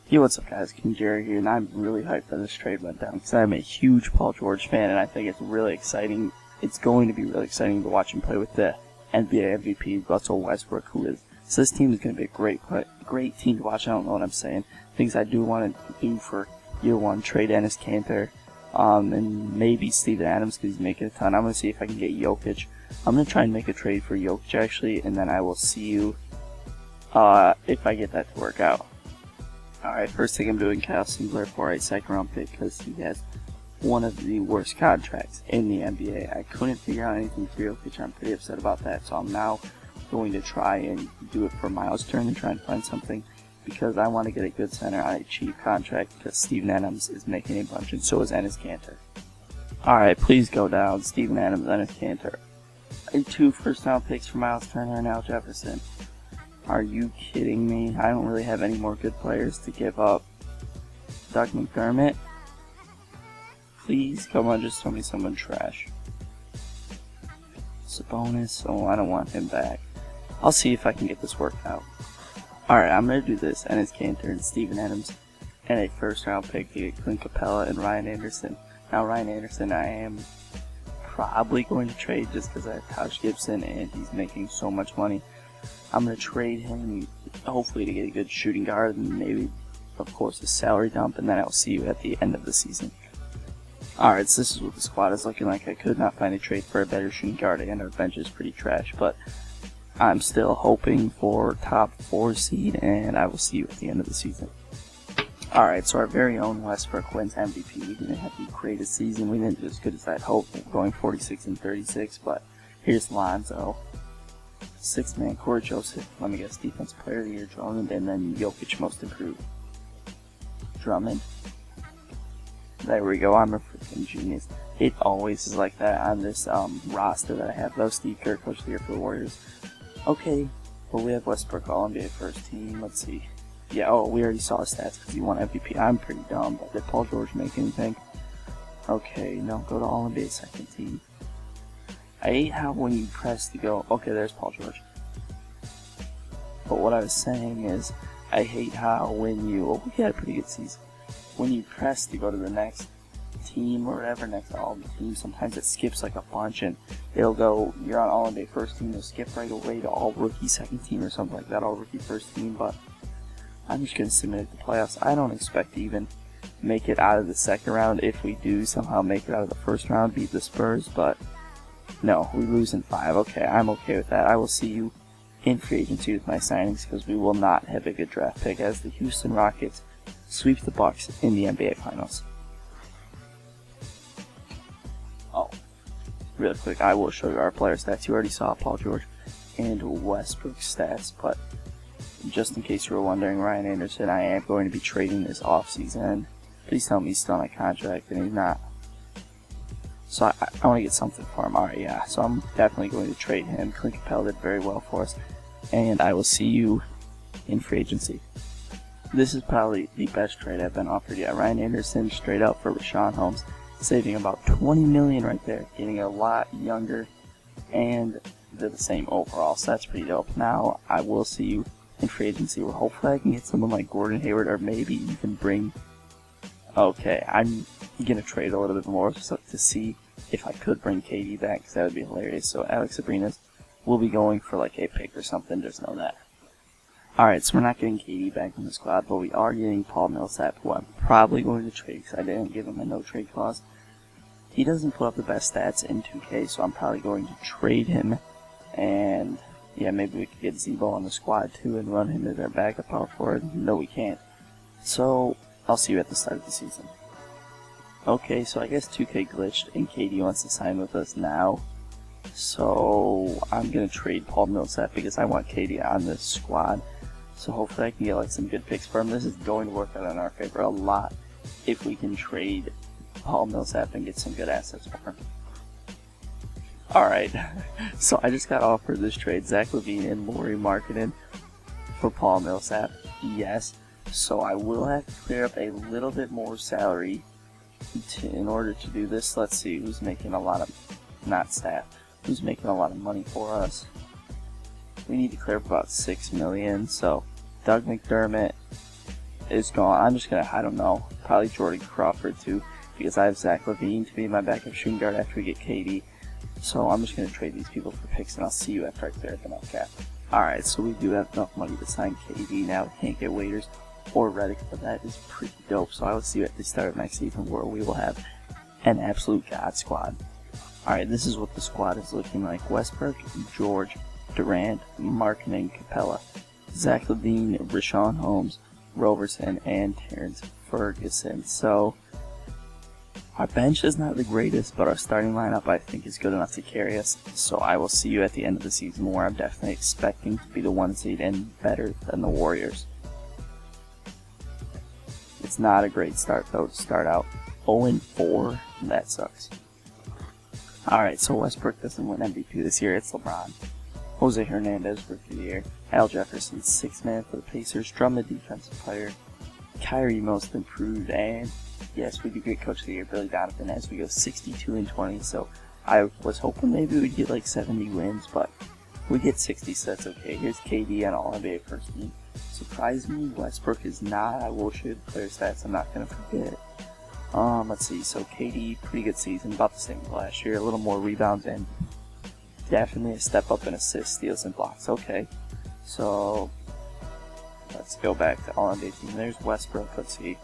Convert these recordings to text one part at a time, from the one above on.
Yo, what's up guys, King Jerry here, and I'm really hyped that this trade went down because I'm a huge Paul George fan, and I think it's really exciting. It's going to be really exciting to watch him play with the NBA MVP, Russell Westbrook, who is. So this team is going to be a great team to watch. I don't know what I'm saying. Things I do want to do for year one, trade Enes Kanter, and maybe Steven Adams because he's making a ton. I'm going to see if I can get Jokic. I'm going to try and make a trade for Jokic actually, and then I will see you if I get that to work out. Alright, first thing I'm doing, Kyle Singler for a second round pick because he has one of the worst contracts in the NBA. I couldn't figure out anything for Jokic. I'm pretty upset about that, so I'm now going to try and do it for Miles Turner and try and find something because I want to get a good center on a cheap contract because Steven Adams is making a bunch and so is Enes Kanter. Alright, please go down. Steven Adams, Enes Kanter. And 2 first round picks for Miles Turner and Al Jefferson. Are you kidding me? I don't really have any more good players to give up. Doug McDermott? Please, come on, just tell me someone trash. Sabonis? Oh, I don't want him back. I'll see if I can get this worked out. Alright, I'm going to do this. Enes Kanter and Steven Adams. And a first round pick to get Clint Capella and Ryan Anderson. Now, Ryan Anderson, I am probably going to trade just because I have Taj Gibson and he's making so much money. I'm going to trade him, hopefully to get a good shooting guard, and maybe, of course, a salary dump, and then I'll see you at the end of the season. Alright, so this is what the squad is looking like. I could not find a trade for a better shooting guard, and our bench is pretty trash, but I'm still hoping for top 4 seed, and I will see you at the end of the season. Alright, so our very own Westbrook wins MVP. We didn't have the greatest season. We didn't do as good as I'd hoped, going 46 and 36, but here's Lonzo. 6-man Corey Joseph, let me guess, defensive player of the year, Drummond, and then Jokic most improved. Drummond. There we go, I'm a freaking genius. It always is like that on this roster that I have, though. Steve Kerr, coach of the year for the Warriors. Okay, well we have Westbrook all NBA first team, let's see. Yeah, oh, we already saw his stats because he won MVP. I'm pretty dumb, but did Paul George make anything? Okay, no, go to all NBA second team. I hate how when you press to go, okay, there's Paul George. But what I was saying is, I hate how when you, well, we had a pretty good season. When you press to go to the next team or whatever, next to all the teams, sometimes it skips like a bunch and it'll go, you're on all NBA first team, it'll skip right away to all rookie second team or something like that, all rookie first team, but I'm just going to submit it to playoffs. I don't expect to even make it out of the second round. If we do somehow make it out of the first round, beat the Spurs, but no, we lose in 5. Okay, I'm okay with that. I will see you in free agency with my signings because we will not have a good draft pick as the Houston Rockets sweep the Bucks in the NBA Finals. Oh, real quick, I will show you our player stats. You already saw Paul George and Westbrook stats, but just in case you were wondering, Ryan Anderson, I am going to be trading this offseason. Please tell me he's still on a contract, and he's not. So I want to get something for him. Alright, yeah. So I'm definitely going to trade him. Clint Capella did very well for us. And I will see you in free agency. This is probably the best trade I've been offered yet. Ryan Anderson straight up for Rashawn Holmes. Saving about $20 million right there. Getting a lot younger. And they're the same overall. So that's pretty dope. Now I will see you in free agency where hopefully I can get someone like Gordon Hayward or maybe even bring... Okay, I'm going to trade a little bit more to see if I could bring KD back because that would be hilarious. So Alex Abrinas will be going for like a pick or something, just know that. Alright, so we're not getting KD back in the squad, but we are getting Paul Millsap, who I'm probably going to trade because I didn't give him a no trade clause. He doesn't put up the best stats in 2K, so I'm probably going to trade him. And yeah, maybe we could get Zebo on the squad too and run him as our backup power forward. No, we can't. So I'll see you at the start of the season. Okay, so I guess 2K glitched and KD wants to sign with us now. So I'm going to trade Paul Millsap because I want KD on this squad. So hopefully I can get like some good picks for him. This is going to work out in our favor a lot if we can trade Paul Millsap and get some good assets for him. Alright, so I just got offered this trade. Zach LaVine and Lauri Markkanen for Paul Millsap. Yes. So I will have to clear up a little bit more salary in order to do this. Let's see who's making a lot of, not staff, who's making a lot of money for us. We need to clear up about $6 million. So Doug McDermott, is gone. I'm just gonna, I don't know, probably Jordan Crawford too, because I have Zach LaVine to be my backup shooting guard after we get KD. So I'm just gonna trade these people for picks, and I'll see you after I clear the null cap. Alright, so we do have enough money to sign KD now. We can't get waiters or Redick, but that is pretty dope. So I will see you at the start of next season, where we will have an absolute god squad. Alright, this is what the squad is looking like. Westbrook, George, Durant, Markkanen, Capella, Zach LaVine, Richaun Holmes, Roberson, and Terrence Ferguson. So our bench is not the greatest, but our starting lineup I think is good enough to carry us. So I will see you at the end of the season, where I'm definitely expecting to be the 1 seed and better than the Warriors. It's not a great start though to start out 0-4. That sucks. Alright, so Westbrook doesn't win MVP this year. It's LeBron. Jose Hernandez, Rookie of the Year. Al Jefferson, 6th man for the Pacers. Drummond, Defensive Player. Kyrie, Most Improved. And yes, we do get Coach of the Year, Billy Donovan, as we go 62-20. So I was hoping maybe we'd get like 70 wins, but we get 60, so that's okay. Here's KD on All-NBA First Team. Surprise me, Westbrook is not. I will show you the player stats, I'm not going to forget. Let's see, so KD, pretty good season, about the same as last year. A little more rebounds and definitely a step up in assists, steals, and blocks. Okay, so let's go back to All-NBA team. There's Westbrook, let's see.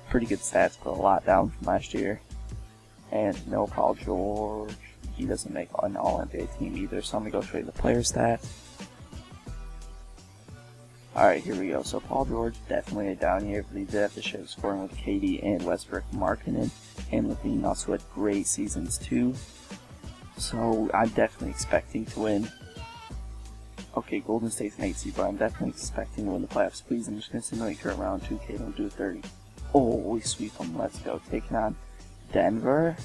Pretty good stats, but a lot down from last year. And no Paul George. He doesn't make an All-NBA team either, so I'm going to go show you the player stats. Alright, here we go. So Paul George, definitely a down year, but he did have to share scoring with KD and Westbrook. Markkanen and LaVine also had great seasons too. So I'm definitely expecting to win. Okay, Golden State's an 8 seed, but I'm definitely expecting to win the playoffs. Please, I'm just going to simulate current round 2K, don't do a 30. Oh, we sweep them. Let's go. Taking on Denver.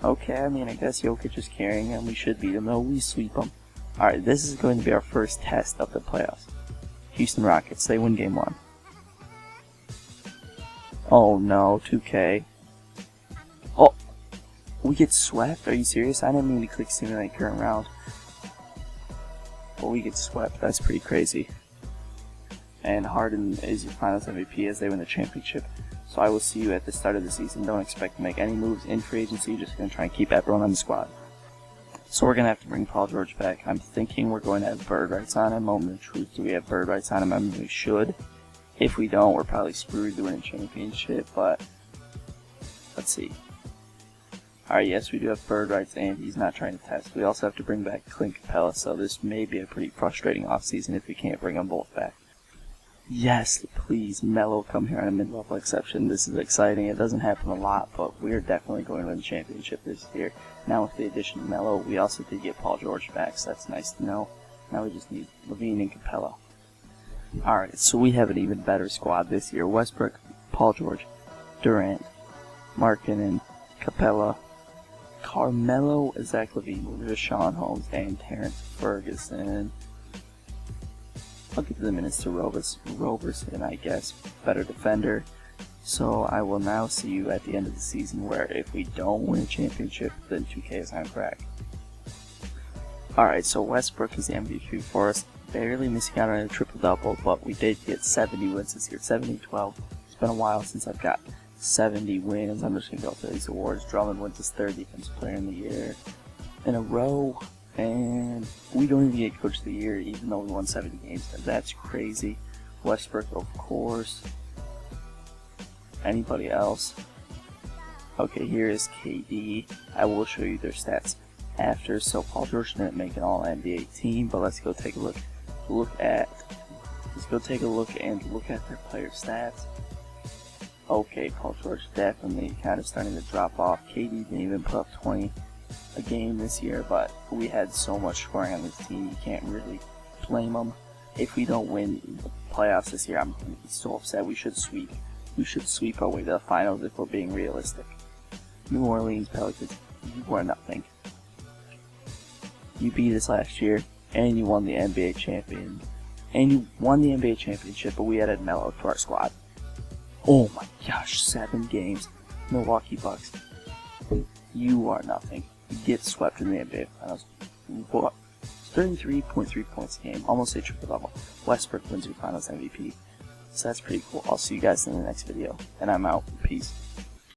Okay, I mean, I guess Jokic is carrying him. We should beat him, though. We sweep them. Alright, this is going to be our first test of the playoffs. Houston Rockets, they win game 1. Oh no, 2K. Oh, we get swept? Are you serious? I didn't mean to click simulate current round. But we get swept, that's pretty crazy. And Harden is your finals MVP as they win the championship. So I will see you at the start of the season. Don't expect to make any moves in free agency, just going to try and keep everyone on the squad. So we're going to have to bring Paul George back. I'm thinking we're going to have bird rights on him. Moment of truth, do we have bird rights on him? I mean, we should. If we don't, we're probably screwed to win a championship, but let's see. Alright, yes, we do have bird rights, and he's not trying to test. We also have to bring back Clint Capella, so this may be a pretty frustrating offseason if we can't bring them both back. Yes, please, Melo come here on a mid-level exception. This is exciting. It doesn't happen a lot, but we're definitely going to win the championship this year. Now with the addition of Melo, we also did get Paul George back, so that's nice to know. Now we just need LaVine and Capella. Alright, so we have an even better squad this year. Westbrook, Paul George, Durant, Markkanen, Capella, Carmelo, Zach LaVine, Richaun Holmes, and Terrence Ferguson. I'll give the minutes to Roberson, I guess, better defender. So I will now see you at the end of the season, where if we don't win a championship, then 2K is on crack. Alright, so Westbrook is the MVP for us. Barely missing out on a triple-double, but we did get 70 wins this year. 70-12. It's been a while since I've got 70 wins. I'm just going to go through these awards. Drummond wins his 3rd Defensive Player in the Year in a row. And we don't even get Coach of the Year, even though we won 70 games. That's crazy. Westbrook, of course. Anybody else? Okay, here is KD. I will show you their stats after. So Paul George didn't make an All-NBA team, but let's go take a look. Let's go take a look and look at their player stats. Okay, Paul George definitely kind of starting to drop off. KD didn't even put up 20 a game this year, but we had so much scoring on this team, you can't really blame them. If we don't win the playoffs this year, I'm going to be so upset. We should sweep. We should sweep our way to the finals if we're being realistic. New Orleans Pelicans, you are nothing. You beat us last year, and you won the NBA champion. And you won the NBA championship, but we added Melo to our squad. Oh my gosh, 7 games. Milwaukee Bucks, you are nothing. You get swept in the NBA finals. 33.3 points a game, almost a triple-double. Westbrook wins your finals MVP. So that's pretty cool. I'll see you guys in the next video, and I'm out. Peace.